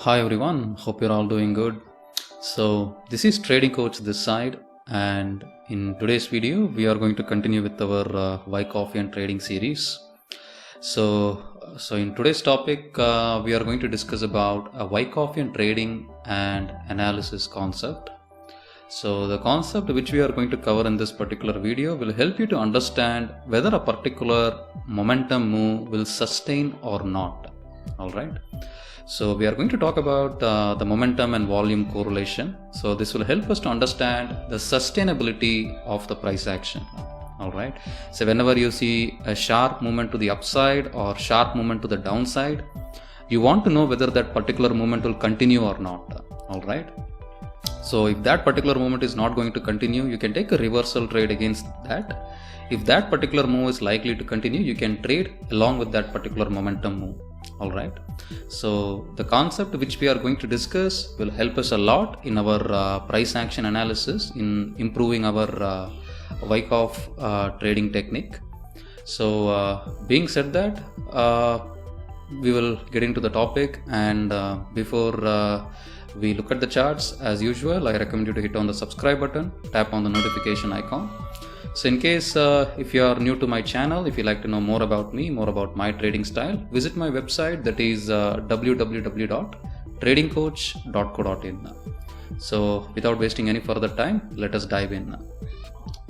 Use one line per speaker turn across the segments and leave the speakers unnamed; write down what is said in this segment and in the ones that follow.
Hi everyone, hope you're all doing good. So this is Trading Coach this side, and in today's video we are going to continue with our Wyckoff trading series. So in today's topic we are going to discuss about a Wyckoff trading and analysis concept. So the concept which we are going to cover in this particular video will help you to understand whether a particular momentum move will sustain or not. Alright. So we are going to talk about the momentum and volume correlation. So this will help us to understand the sustainability of the price action. Alright. So whenever you see a sharp movement to the upside or sharp movement to the downside, you want to know whether that particular movement will continue or not. Alright. So if that particular movement is not going to continue, you can take a reversal trade against that. If that particular move is likely to continue, you can trade along with that particular momentum move. Alright, so the concept which we are going to discuss will help us a lot in our price action analysis, in improving our Wyckoff trading technique. So being said that, we will get into the topic, and before we look at the charts, as usual, I recommend you to hit on the subscribe button, tap on the notification icon. So in case if you are new to my channel, if you like to know more about me, more about my trading style, visit my website, that is www.tradingcoach.co.in. So without wasting any further time, let us dive in.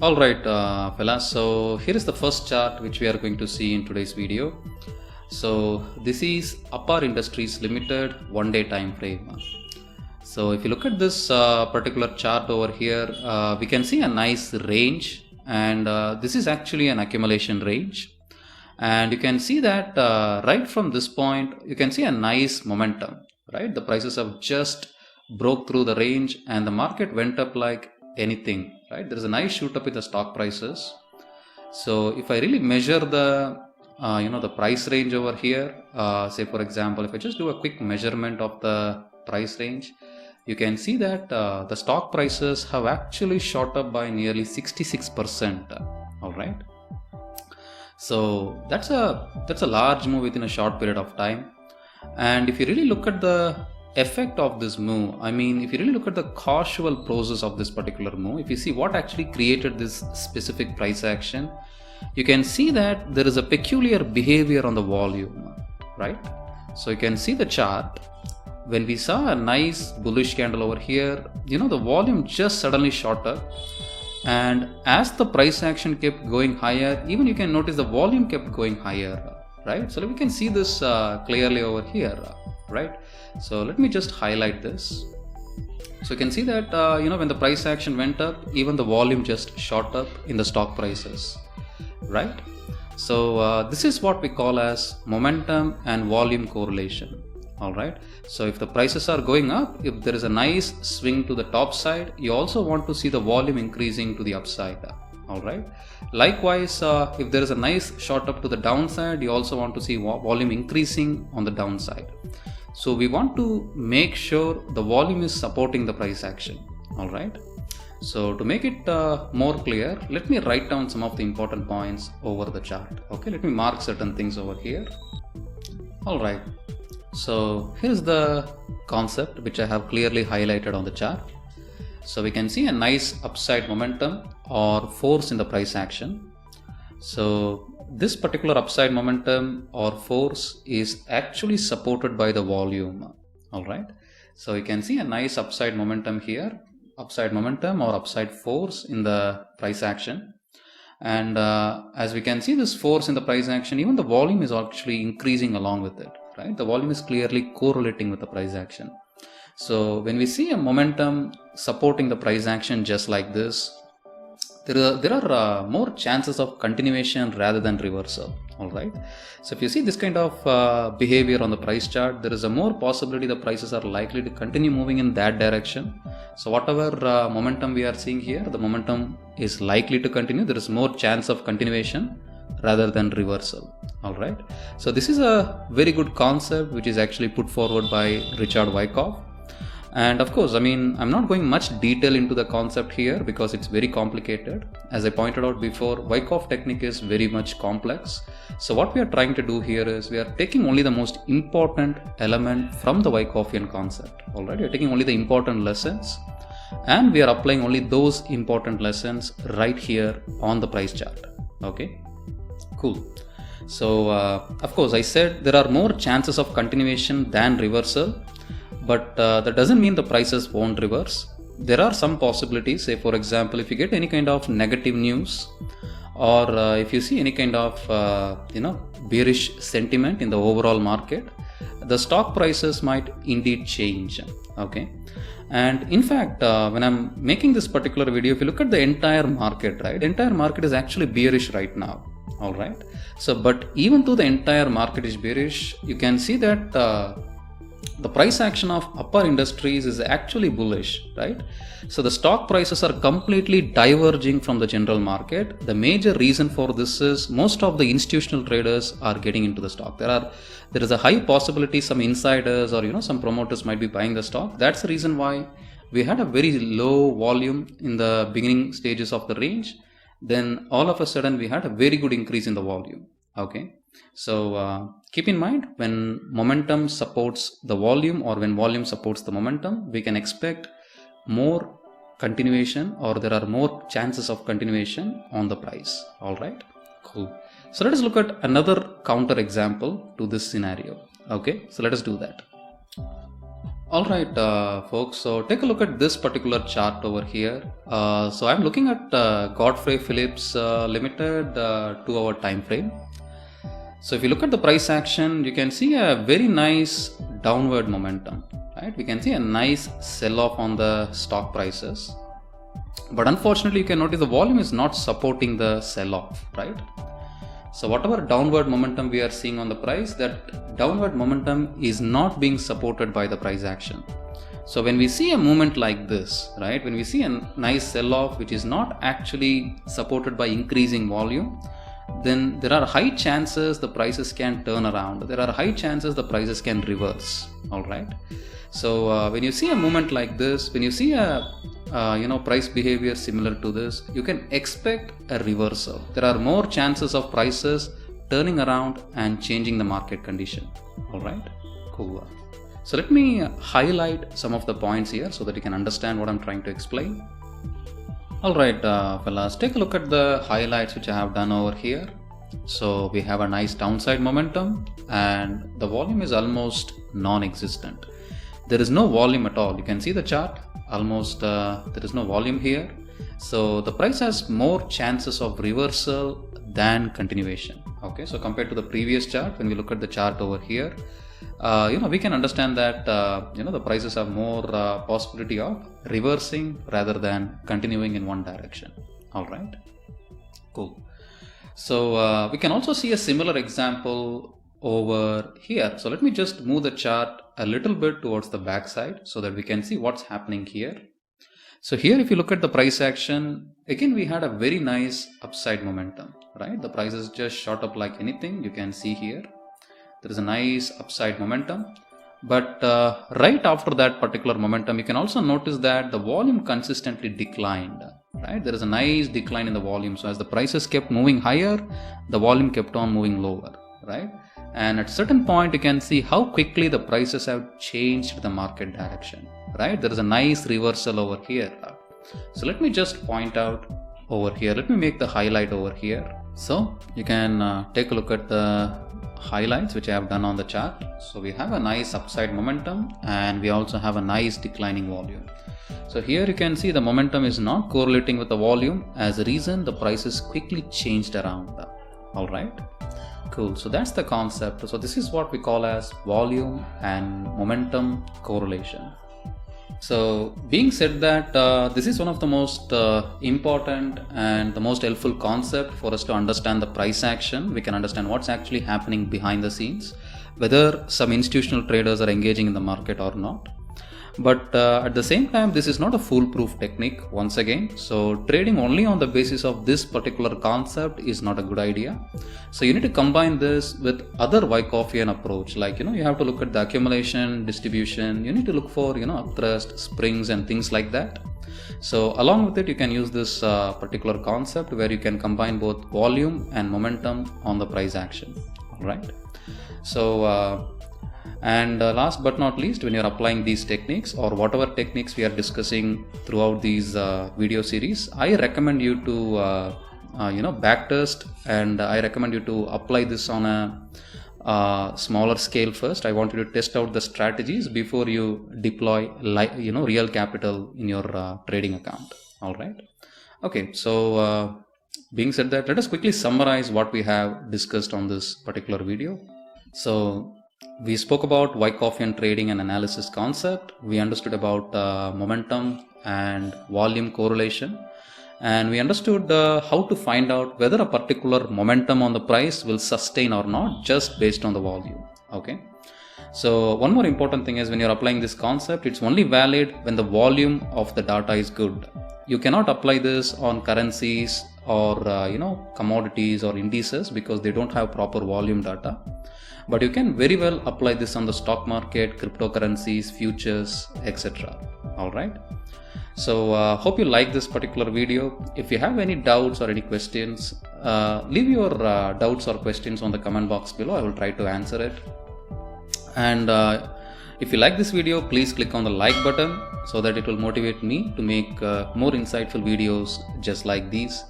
Alright fellas, so here is the first chart which we are going to see in today's video. So this is Apar Industries Limited 1-day time frame. So if you look at this particular chart over here, we can see a nice range. And this is actually an accumulation range, and you can see that right from this point you can see a nice momentum, right? The prices have just broke through the range and the market went up like anything, right? There is a nice shoot up in the stock prices. So if I really measure the the price range over here, say for example, if I just do a quick measurement of the price range, you can see that the stock prices have actually shot up by nearly 66%. All right. So that's a large move within a short period of time. And if you really look at the effect of this move, I mean, if you really look at the causal process of this particular move, if you see what actually created this specific price action, you can see that there is a peculiar behavior on the volume, right? So you can see the chart. When we saw a nice bullish candle over here, the volume just suddenly shot up, and as the price action kept going higher, even you can notice the volume kept going higher, right? So we can see this clearly over here, right? So let me just highlight this. So you can see that when the price action went up, even the volume just shot up in the stock prices, right? So this is what we call as momentum and volume correlation. Alright, so if the prices are going up, if there is a nice swing to the top side, you also want to see the volume increasing to the upside. Alright, likewise, if there is a nice shot up to the downside, you also want to see volume increasing on the downside. So we want to make sure the volume is supporting the price action. Alright, so to make it more clear, let me write down some of the important points over the chart. Okay, let me mark certain things over here. Alright. So here's the concept which I have clearly highlighted on the chart. So we can see a nice upside momentum or force in the price action. So this particular upside momentum or force is actually supported by the volume. Alright. So you can see a nice upside momentum here, upside momentum or upside force in the price action. And as we can see this force in the price action, even the volume is actually increasing along with it. Right? The volume is clearly correlating with the price action. So when we see a momentum supporting the price action just like this, there are more chances of continuation rather than reversal. Alright. So if you see this kind of behavior on the price chart, there is a more possibility the prices are likely to continue moving in that direction. So whatever momentum we are seeing here, the momentum is likely to continue. There is more chance of continuation rather than reversal. Alright, so this is a very good concept which is actually put forward by Richard Wyckoff, And of course, I'm not going much detail into the concept here because it's very complicated. As I pointed out before, Wyckoff technique is very much complex. So what we are trying to do here is we are taking only the most important element from the Wyckoffian concept. Alright, we are taking only the important lessons and we are applying only those important lessons right here on the price chart. Okay, cool. So of course, I said there are more chances of continuation than reversal. But that doesn't mean the prices won't reverse. There are some possibilities. Say for example, if you get any kind of negative news or if you see any kind of bearish sentiment in the overall market, the stock prices might indeed change. Okay, and in fact when I'm making this particular video, if you look at the entire market, right, the entire market is actually bearish right now. All right, so but even though the entire market is bearish, you can see that the price action of upper industries is actually bullish, right? So the stock prices are completely diverging from the general market. The major reason for this is most of the institutional traders are getting into the stock. There is a high possibility some insiders or some promoters might be buying the stock. That's the reason why we had a very low volume in the beginning stages of the range. Then all of a sudden we had a very good increase in the volume. Okay, so keep in mind, when momentum supports the volume or when volume supports the momentum, we can expect more continuation or there are more chances of continuation on the price. All right, cool. So let us look at another counter example to this scenario. Okay, so let us do that. All right, folks, so take a look at this particular chart over here. So I'm looking at Godfrey Phillips Limited 2 hour time frame. So if you look at the price action, you can see a very nice downward momentum, right? We can see a nice sell-off on the stock prices. But unfortunately, you can notice the volume is not supporting the sell-off, right? So whatever downward momentum we are seeing on the price, that downward momentum is not being supported by the price action. So when we see a movement like this, right? When we see a nice sell-off which is not actually supported by increasing volume, then there are high chances the prices can turn around. There are high chances the prices can reverse. All right. So when you see a movement like this, when you see a price behavior similar to this, you can expect a reversal. There are more chances of prices turning around and changing the market condition. All right. Cool. So let me highlight some of the points here so that you can understand what I'm trying to explain. Alright fellas, take a look at the highlights which I have done over here. So we have a nice downside momentum and the volume is almost non-existent. There is no volume at all. You can see the chart, almost there is no volume here. So the price has more chances of reversal than continuation. Okay, so compared to the previous chart, when we look at the chart over here, we can understand that the prices have more possibility of reversing rather than continuing in one direction. All right, cool. So we can also see a similar example over here. So let me just move the chart a little bit towards the back side so that we can see what's happening here. So here, if you look at the price action, again we had a very nice upside momentum, right? The prices just shot up like anything. You can see here there is a nice upside momentum, but right after that particular momentum, you can also notice that the volume consistently declined, right? There is a nice decline in the volume. So as the prices kept moving higher, the volume kept on moving lower, right? And at certain point, you can see how quickly the prices have changed the market direction, right? There is a nice reversal over here. So let me just point out over here. Let me make the highlight over here. So you can take a look at the highlights which I have done on the chart. So we have a nice upside momentum and we also have a nice declining volume. So here you can see the momentum is not correlating with the volume. As a reason, the prices quickly changed around. All right. Cool. So that's the concept. So this is what we call as volume and momentum correlation. So being said that this is one of the most important and the most helpful concept for us to understand the price action. We can understand what's actually happening behind the scenes, whether some institutional traders are engaging in the market or not. But at the same time, this is not a foolproof technique once again. So trading only on the basis of this particular concept is not a good idea. So you need to combine this with other Wyckoffian approach, like you have to look at the accumulation, distribution. You need to look for upthrust, springs and things like that. So along with it, you can use this particular concept where you can combine both volume and momentum on the price action. All right. So last but not least, when you're applying these techniques or whatever techniques we are discussing throughout these video series, I recommend you to backtest, and I recommend you to apply this on a smaller scale first. I want you to test out the strategies before you deploy real capital in your trading account. All right. Okay. So being said that, let us quickly summarize what we have discussed on this particular video. So we spoke about Wyckoffian trading and analysis concept. We understood about momentum and volume correlation, and we understood how to find out whether a particular momentum on the price will sustain or not just based on the volume. Okay. So one more important thing is, when you're applying this concept, it's only valid when the volume of the data is good. You cannot apply this on currencies or commodities or indices because they don't have proper volume data. But you can very well apply this on the stock market, cryptocurrencies, futures, etc. All right. So hope you like this particular video. If you have any doubts or any questions, leave your doubts or questions on the comment box below. I will try to answer it. And if you like this video, please click on the like button so that it will motivate me to make more insightful videos just like these.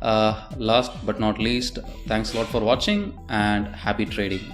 Last but not least, thanks a lot for watching and happy trading.